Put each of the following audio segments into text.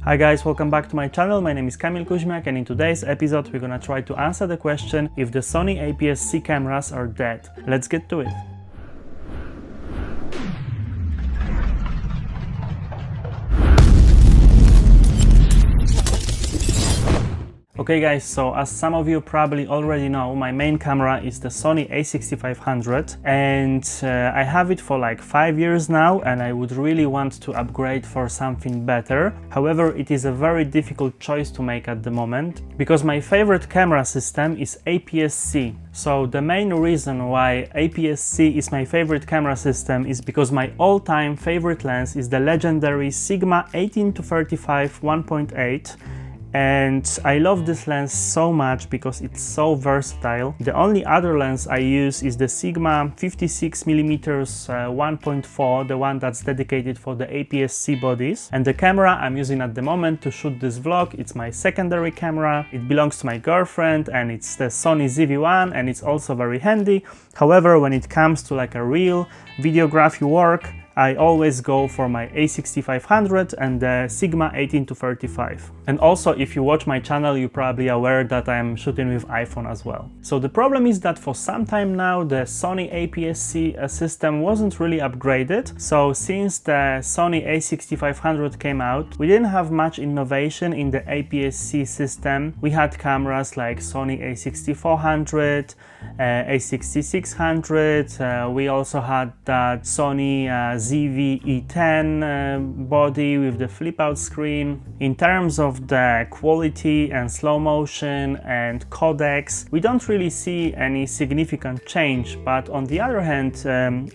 Hi guys, welcome back to my channel. My name is Kamil Kuźmiak, and in today's episode we're gonna try to answer the question if the Sony APS-C cameras are dead. Let's get to it. Okay guys, so as some of you probably already know, my main camera is the Sony a6500 and I have it for like 5 years now, and I would really want to upgrade for something better. However, it is a very difficult choice to make at the moment because my favorite camera system is APS-C. So the main reason why APS-C is my favorite camera system is because my all-time favorite lens is the legendary Sigma 18-35 1.8. And I love this lens so much because it's so versatile. The only other lens I use is the Sigma 56mm 1.4, the one that's dedicated for the APS-C bodies. And the camera I'm using at the moment to shoot this vlog, it's my secondary camera. It belongs to my girlfriend and it's the Sony ZV-1 and it's also very handy. However, when it comes to like a real videography work, I always go for my a6500 and the Sigma 18-35. And also, if you watch my channel, you're probably aware that I'm shooting with iPhone as well. So the problem is that for some time now, the Sony APS-C system wasn't really upgraded. So since the Sony a6500 came out, we didn't have much innovation in the APS-C system. We had cameras like Sony a6400, a6600, we also had that Sony ZV-E10 body with the flip out screen. In terms of the quality and slow motion and codecs, we don't really see any significant change, but on the other hand,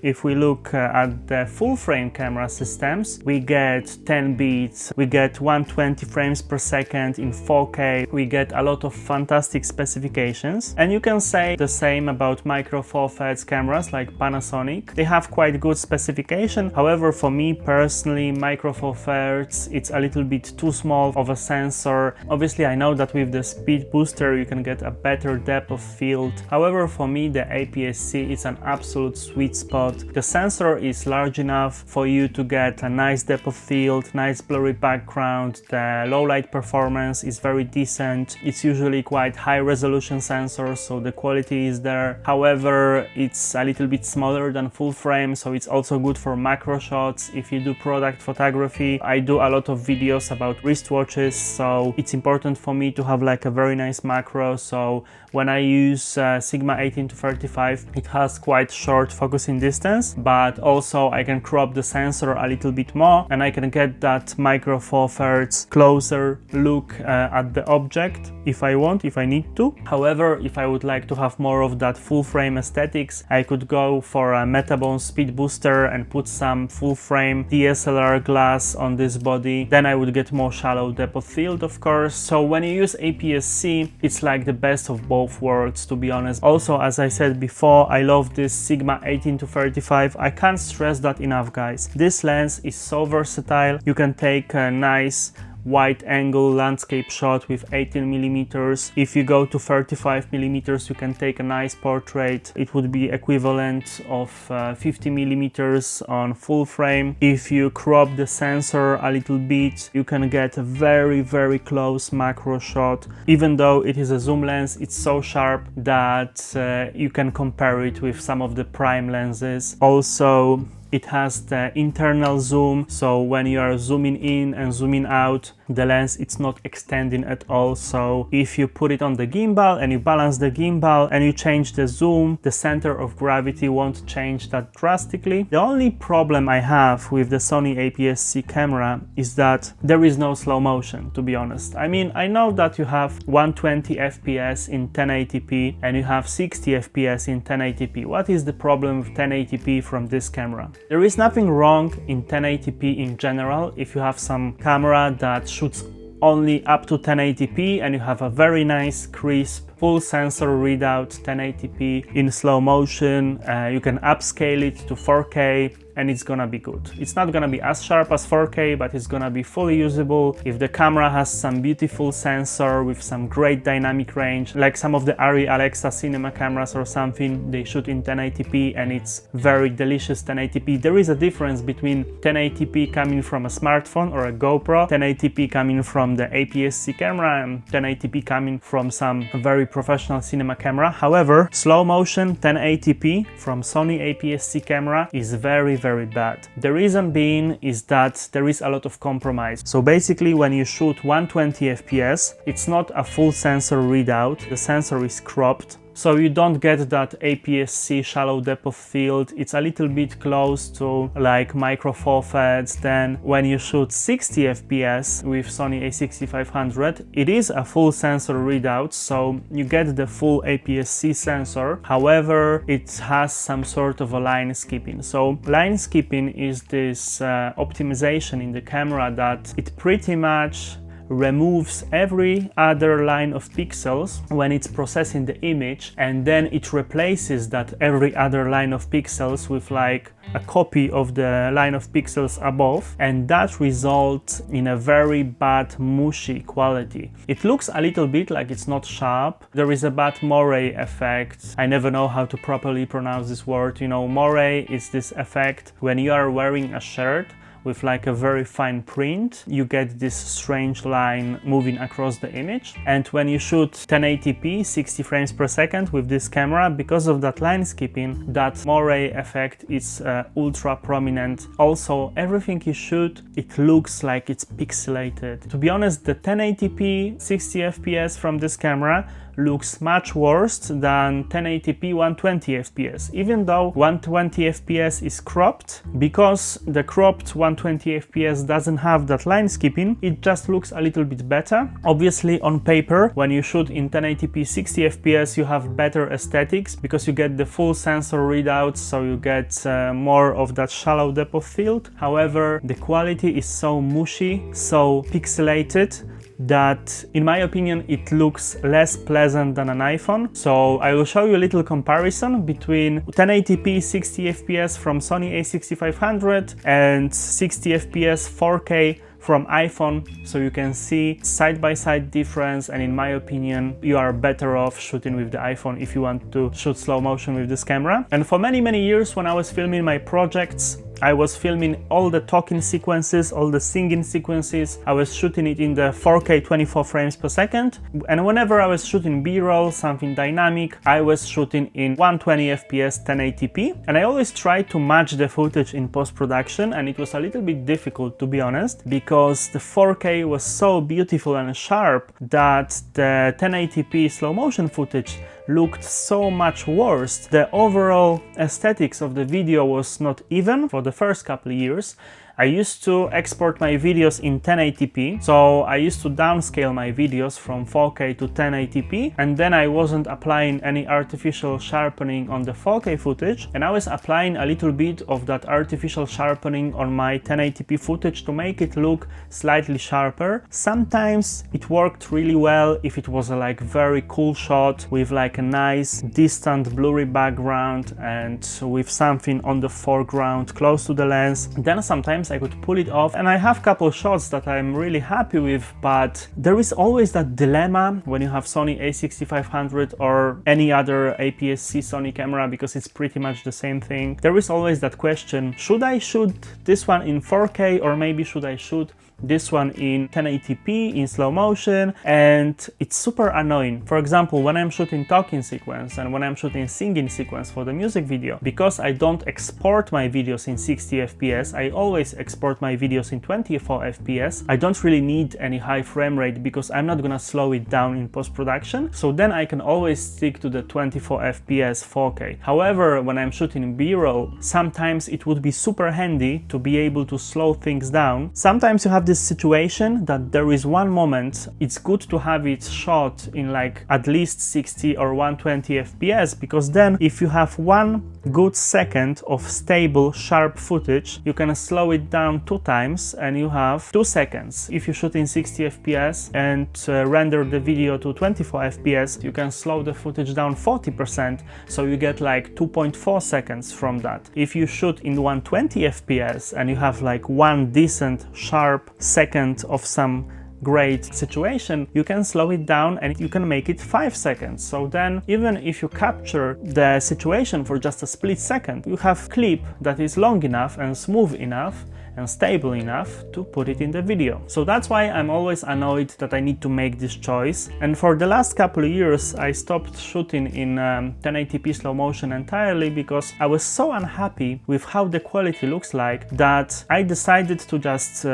if we look at the full frame camera systems, we get 10 beats, we get 120 frames per second in 4K, we get a lot of fantastic specifications. And you can say the same about Micro Four Thirds cameras like Panasonic. They have quite good specification. However, for me personally, Micro Four Thirds, it's a little bit too small of a sensor. Obviously, I know that with the speed booster you can get a better depth of field. However, for me, the APS-C is an absolute sweet spot. The sensor is large enough for you to get a nice depth of field, nice blurry background. The low light performance is very decent. It's usually quite high resolution sensor, so the quality is there. However, it's a little bit smaller than full frame, so it's also good for macro shots. If you do product photography, I do a lot of videos about wristwatches, so it's important for me to have like a very nice macro. So when I use Sigma 18-35, it has quite short focusing distance, but also I can crop the sensor a little bit more and I can get that Micro Four Thirds closer look at the object if I want, if I need to. However, if I would like to have more of that full frame aesthetics, I could go for a Metabone speed booster and put some full frame DSLR glass on this body. Then I would get more shallow depth of field, of course. So when you use APS-C, it's like the best of both worlds, to be honest. Also, as I said before, I love this Sigma 18-35. I can't stress that enough, guys. This lens is so versatile. You can take a nice wide angle landscape shot with 18mm. If you go to 35mm, you can take a nice portrait. It would be equivalent of 50mm on full frame. If you crop the sensor a little bit, you can get a very close macro shot. Even though it is a zoom lens, it's so sharp that you can compare it with some of the prime lenses. Also, it has the internal zoom, so when you are zooming in and zooming out, the lens it's not extending at all. So if you put it on the gimbal and you balance the gimbal and you change the zoom, the center of gravity won't change that drastically. The only problem I have with the Sony APS-C camera is that there is no slow motion, to be honest. I mean, I know that you have 120 FPS in 1080p and you have 60 FPS in 1080p. What is the problem with 1080p from this camera? There is nothing wrong in 1080p in general if you have some camera that shoots only up to 1080p and you have a very nice crisp full sensor readout 1080p in slow motion. You can upscale it to 4K and it's gonna be good. It's not gonna be as sharp as 4K, but it's gonna be fully usable. If the camera has some beautiful sensor with some great dynamic range, like some of the Arri Alexa cinema cameras or something, they shoot in 1080p and it's very delicious 1080p. There is a difference between 1080p coming from a smartphone or a GoPro, 1080p coming from the APS-C camera, and 1080p coming from some very professional cinema camera. However, slow motion 1080p from Sony APS-C camera is very bad. The reason being is that there is a lot of compromise. So basically when you shoot 120 fps, it's not a full sensor readout, the sensor is cropped. So you don't get that APS-C shallow depth of field. It's a little bit close to like micro four thirds. Then when you shoot 60 fps with Sony a6500, it is a full sensor readout, so you get the full APS-C sensor. However, it has some sort of a line skipping. So line skipping is this optimization in the camera that it pretty much removes every other line of pixels when it's processing the image, and then it replaces that every other line of pixels with like a copy of the line of pixels above, and that results in a very bad mushy quality. It looks a little bit like it's not sharp. There is a bad Moire effect. I never know how to properly pronounce this word. You know, Moire is this effect when you are wearing a shirt with like a very fine print, you get this strange line moving across the image. And when you shoot 1080p 60 frames per second with this camera, because of that line skipping, that Moire effect is ultra prominent. Also, everything you shoot, it looks like it's pixelated. To be honest, the 1080p 60 fps from this camera looks much worse than 1080p 120 fps, even though 120 fps is cropped. Because the cropped 120 fps doesn't have that line skipping, it just looks a little bit better. Obviously on paper, when you shoot in 1080p 60 fps, you have better aesthetics because you get the full sensor readouts, so you get more of that shallow depth of field. However, the quality is so mushy, so pixelated, that in my opinion it looks less pleasant than an iPhone. So I will show you a little comparison between 1080p 60 fps from Sony a6500 and 60 fps 4K from iPhone, so you can see side-by-side difference, and in my opinion you are better off shooting with the iPhone if you want to shoot slow motion with this camera. And for many years when I was filming my projects, I was filming all the talking sequences, all the singing sequences. I was shooting it in the 4K 24 frames per second. And whenever I was shooting B-roll, something dynamic, I was shooting in 120 fps 1080p. And I always tried to match the footage in post-production, and it was a little bit difficult, to be honest, because the 4K was so beautiful and sharp that the 1080p slow motion footage looked so much worse. The overall aesthetics of the video was not even for the first couple of years. I used to export my videos in 1080p, so I used to downscale my videos from 4K to 1080p, and then I wasn't applying any artificial sharpening on the 4K footage, and I was applying a little bit of that artificial sharpening on my 1080p footage to make it look slightly sharper. Sometimes it worked really well if it was a like very cool shot with like a nice distant blurry background and with something on the foreground close to the lens. Then sometimes I could pull it off, and I have a couple shots that I'm really happy with, but there is always that dilemma when you have Sony a6500 or any other APS-C Sony camera, because it's pretty much the same thing. There is always that question, should I shoot this one in 4K or maybe should I shoot this one in 1080p in slow motion? And it's super annoying. For example, when I'm shooting talking sequence and when I'm shooting singing sequence for the music video, because I don't export my videos in 60 fps, I always export my videos in 24 fps. I don't really need any high frame rate because I'm not gonna slow it down in post-production, so then I can always stick to the 24 fps 4K. However, when I'm shooting B-roll, sometimes it would be super handy to be able to slow things down. Sometimes you have this situation that there is one moment it's good to have it shot in like at least 60 or 120 FPS, because then if you have 1 good second of stable sharp footage, you can slow it down 2 times and you have 2 seconds. If you shoot in 60 FPS and render the video to 24 FPS, you can slow the footage down 40%, so you get like 2.4 seconds from that. If you shoot in 120 FPS and you have like 1 decent sharp second of some great situation, you can slow it down and you can make it 5 seconds. So then even if you capture the situation for just a split second, you have clip that is long enough and smooth enough and stable enough to put it in the video. So that's why I'm always annoyed that I need to make this choice. And for the last couple of years I stopped shooting in 1080p slow motion entirely because I was so unhappy with how the quality looks like that I decided to just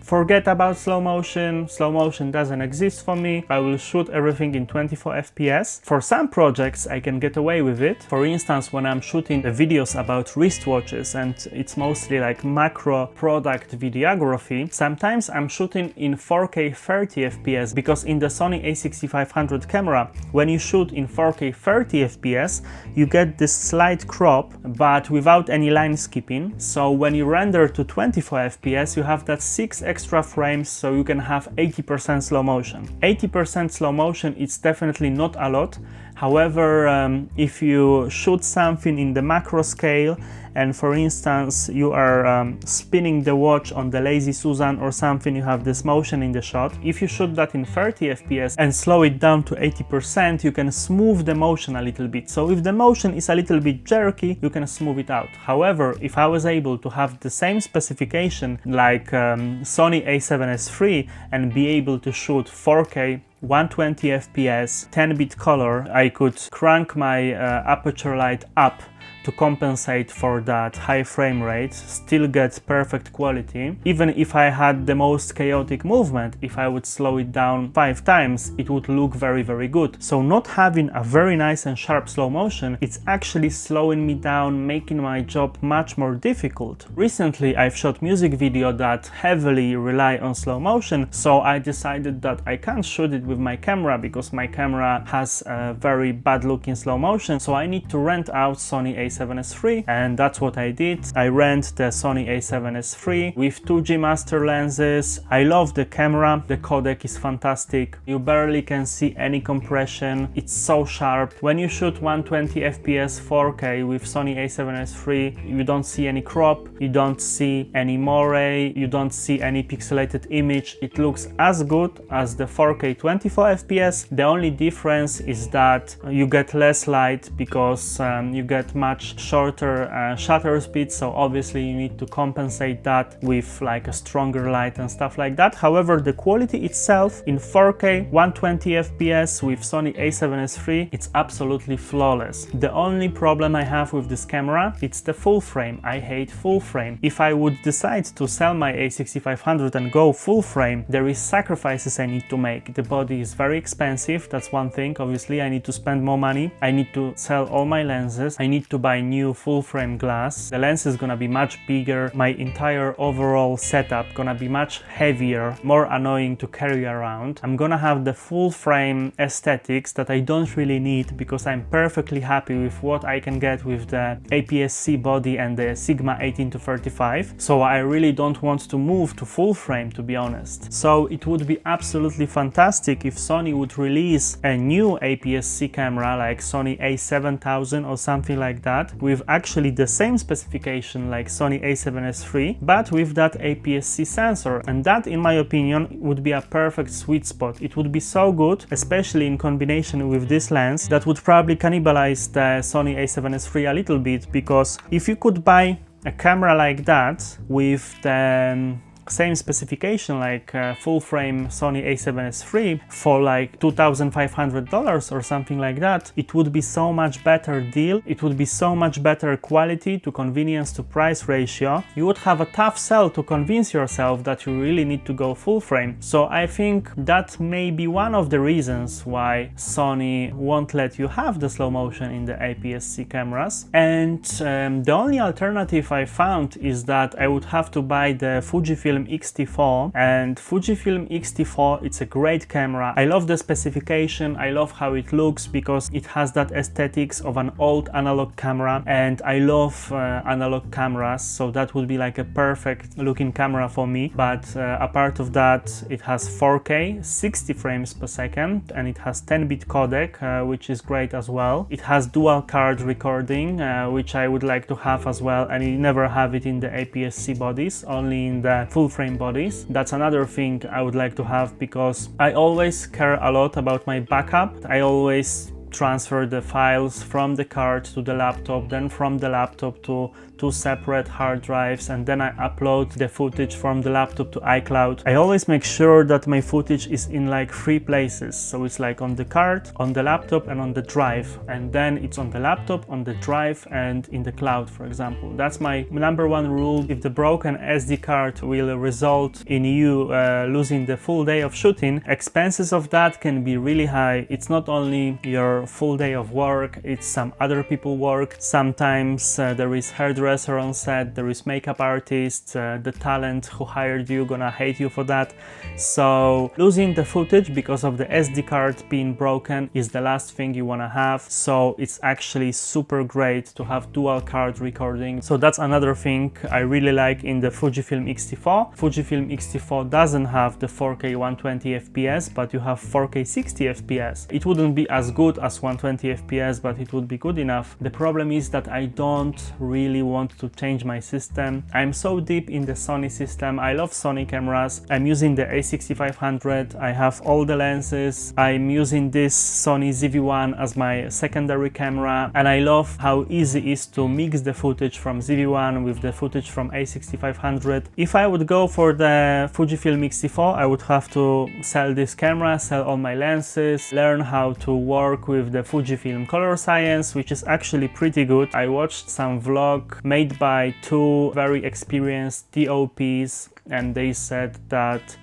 forget about slow motion. Slow motion doesn't exist for me. I will shoot everything in 24 FPS. For some projects I can get away with it. For instance, when I'm shooting videos about wristwatches and it's mostly like macro product videography, sometimes I'm shooting in 4K 30 FPS because in the Sony a6500 camera, when you shoot in 4K 30 FPS, you get this slight crop but without any line skipping. So when you render to 24 FPS, you have that 6 extra frames, so you can have 80% slow motion. 80% slow motion is definitely not a lot. However, if you shoot something in the macro scale and for instance you are spinning the watch on the Lazy Susan or something, you have this motion in the shot. If you shoot that in 30 FPS and slow it down to 80%, you can smooth the motion a little bit. So if the motion is a little bit jerky, you can smooth it out. However, if I was able to have the same specification like Sony a7S III and be able to shoot 4K 120 FPS 10-bit color, I could crank my aperture light up to compensate for that high frame rate, still get perfect quality. Even if I had the most chaotic movement, if I would slow it down 5 times, it would look very, very good. So not having a very nice and sharp slow motion, it's actually slowing me down, making my job much more difficult. Recently, I've shot music video that heavily rely on slow motion, so I decided that I can't shoot it with my camera because my camera has a very bad looking slow motion, so I need to rent out Sony a7S III, and that's what I did. I rent the Sony a7S III with 2G master lenses. I love the camera, the codec is fantastic, you barely can see any compression, it's so sharp. When you shoot 120 FPS 4K with Sony a7S III, you don't see any crop, you don't see any moire, you don't see any pixelated image. It looks as good as the 4K 24 FPS. The only difference is that you get less light because you get much shorter shutter speed, so obviously you need to compensate that with like a stronger light and stuff like that. However, the quality itself in 4K 120 FPS with Sony a7S III, it's absolutely flawless. The only problem I have with this camera, it's the full frame. I hate full frame. If I would decide to sell my a6500 and go full frame, there is sacrifices I need to make. The body is very expensive, that's one thing. Obviously I need to spend more money, I need to sell all my lenses, I need to buy new full frame glass, the lens is gonna be much bigger, my entire overall setup gonna be much heavier, more annoying to carry around. I'm gonna have the full frame aesthetics that I don't really need because I'm perfectly happy with what I can get with the APS-C body and the Sigma 18-35, so I really don't want to move to full frame, to be honest. So it would be absolutely fantastic if Sony would release a new APS-C camera like Sony a7000 or something like that, with actually the same specification like Sony a7S III, but with that APS-C sensor, and that in my opinion would be a perfect sweet spot. It would be so good, especially in combination with this lens, that would probably cannibalize the Sony a7S III a little bit, because if you could buy a camera like that with the same specification like full frame Sony a7S III for like $2,500 or something like that, it would be so much better deal, it would be so much better quality to convenience to price ratio. You would have a tough sell to convince yourself that you really need to go full frame. So I think that may be one of the reasons why Sony won't let you have the slow motion in the APS-C cameras. And the only alternative I found is that I would have to buy the Fujifilm Fujifilm X-T4, and Fujifilm X-T4, it's a great camera. I love the specification, I love how it looks because it has that aesthetics of an old analog camera, and I love analog cameras, so that would be like a perfect looking camera for me. But apart of that, it has 4K 60 frames per second, and it has 10-bit codec, which is great as well. It has dual card recording, which I would like to have as well, and you never have it in the APS-C bodies, only in the full frame bodies. That's another thing I would like to have because I always care a lot about my backup. I always transfer the files from the card to the laptop, then from the laptop to two separate hard drives, and then I upload the footage from the laptop to iCloud. I always make sure that my footage is in like 3 places, so it's like on the card, on the laptop, and on the drive, and then it's on the laptop, on the drive, and in the cloud, for example. That's my number one rule. If the broken SD card will result in you losing the full day of shooting, expenses of that can be really high. It's not only your full day of work, it's some other people work. Sometimes there is hairdresser on set, there is makeup artist, the talent who hired you gonna hate you for that. So losing the footage because of the SD card being broken is the last thing you wanna have. So it's actually super great to have dual card recording. So that's another thing I really like in the Fujifilm X-T4. Fujifilm X-T4 doesn't have the 4K 120 FPS, but you have 4K 60 FPS. It wouldn't be as good as 120 FPS, but it would be good enough. The problem is that I don't really want to change my system. I'm so deep in the Sony system. I love Sony cameras. I'm using the a6500. I have all the lenses. I'm using this Sony ZV-1 as my secondary camera, and I love how easy it is to mix the footage from ZV-1 with the footage from a6500. If I would go for the Fujifilm X-T4, I would have to sell this camera, sell all my lenses, learn how to work with the Fujifilm color science, which is actually pretty good. I watched some vlog made by 2 very experienced DOPs, and they said that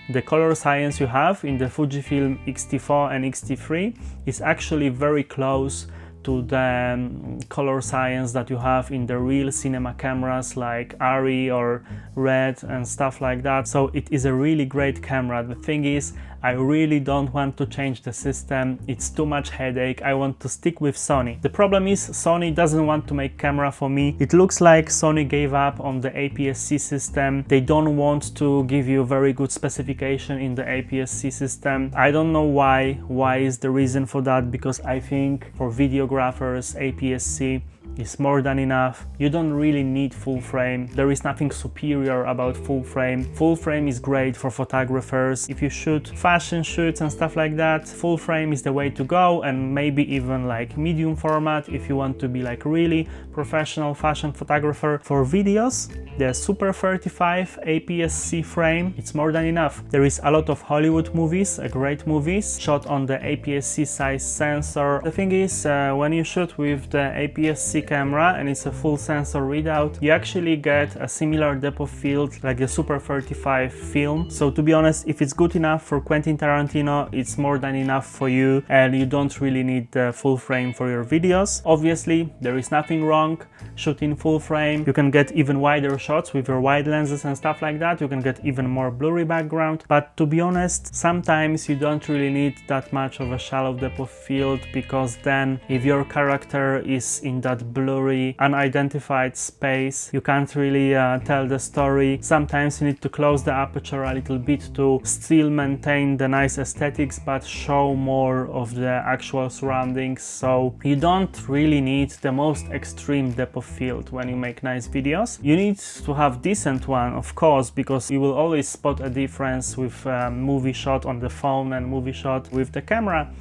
the color science you have in the Fujifilm X-T4 and X-T3 is actually very close to the color science that you have in the real cinema cameras like ARRI or RED and stuff like that. So it is a really great camera. The thing is, I really don't want to change the system. It's too much headache. I want to stick with Sony. The problem is Sony doesn't want to make camera for me. It looks like Sony gave up on the APS-C system. They don't want to give you very good specification in the APS-C system. I don't know why. Why is the reason for that? Because I think for videographers, APS-C is more than enough. You don't really need full frame. There is nothing superior about full frame. Full frame is great for photographers. If you shoot fashion shoots and stuff like that, full frame is the way to go, and maybe even like medium format if you want to be like really professional fashion photographer. For videos, the Super 35 APS-C frame, it's more than enough. There is a lot of Hollywood movies, great movies, shot on the APS-C size sensor. The thing is, when you shoot with the APS-C camera and it's a full sensor readout, you actually get a similar depth of field like the Super 35 film. So to be honest, if it's good enough for Quentin Tarantino, it's more than enough for you, and you don't really need the full frame for your videos. Obviously, there is nothing wrong shooting full frame. You can get even wider shots with your wide lenses and stuff like that. You can get even more blurry background, but to be honest, sometimes you don't really need that much of a shallow depth of field, because then if your character is in that blurry, unidentified space, you can't really tell the story. Sometimes you need to close the aperture a little bit to still maintain the nice aesthetics but show more of the actual surroundings. So you don't really need the most extreme depth of field when you make nice videos. You need to have decent one, of course, because you will always spot a difference with movie shot on the phone and movie shot with the camera.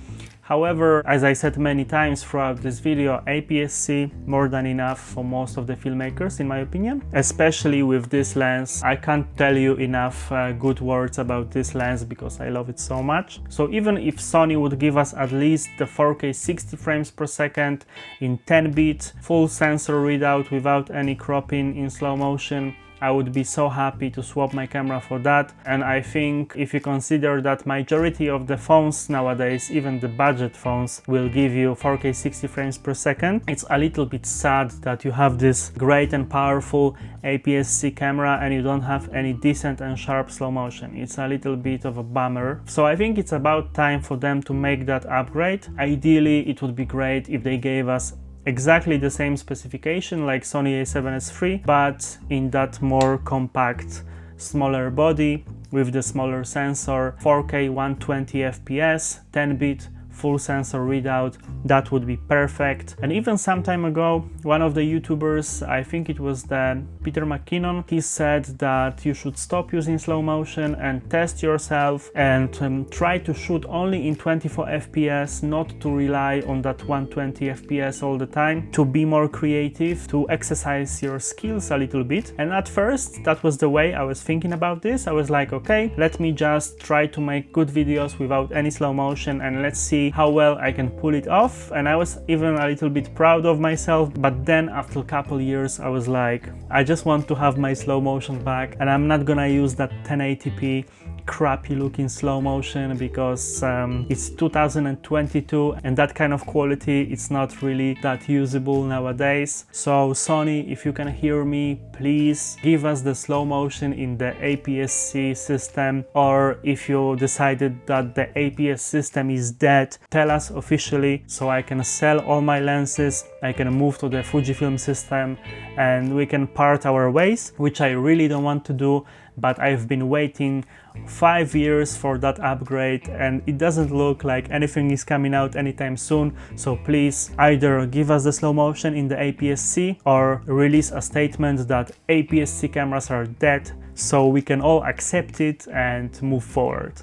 However, as I said many times throughout this video, APS-C more than enough for most of the filmmakers, in my opinion, especially with this lens. I can't tell you enough good words about this lens because I love it so much. So even if Sony would give us at least the 4K 60 frames per second in 10-bit full sensor readout without any cropping in slow motion, I would be so happy to swap my camera for that. And I think if you consider that majority of the phones nowadays, even the budget phones, will give you 4K 60 frames per second, it's a little bit sad that you have this great and powerful APS-C camera and you don't have any decent and sharp slow motion. It's a little bit of a bummer. So I think it's about time for them to make that upgrade. Ideally, it would be great if they gave us exactly the same specification like Sony A7S III, but in that more compact, smaller body with the smaller sensor, 4K 120 FPS, 10-bit full sensor readout. That would be perfect. And even some time ago, one of the YouTubers, I think it was the Peter McKinnon, he said that you should stop using slow motion and test yourself and try to shoot only in 24 FPS, not to rely on that 120 FPS all the time, to be more creative, to exercise your skills a little bit. And at first, that was the way I was thinking about this. I was like, okay, let me just try to make good videos without any slow motion and let's see how well I can pull it off. And I was even a little bit proud of myself, but then after a couple years I was like, I just want to have my slow motion back and I'm not gonna use that 1080p crappy looking slow motion because it's 2022 and that kind of quality, it's not really that usable nowadays. So Sony, if you can hear me, please give us the slow motion in the APS-C system, or if you decided that the APS system is dead, tell us officially so I can sell all my lenses, I can move to the Fujifilm system and we can part our ways, which I really don't want to do, but I've been waiting 5 years for that upgrade and it doesn't look like anything is coming out anytime soon. So please either give us the slow motion in the APS-C or release a statement that APS-C cameras are dead so we can all accept it and move forward.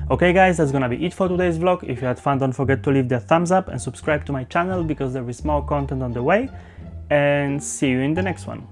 Okay guys, that's gonna be it for today's vlog. If you had fun, don't forget to leave the thumbs up and subscribe to my channel because there is more content on the way, and see you in the next one.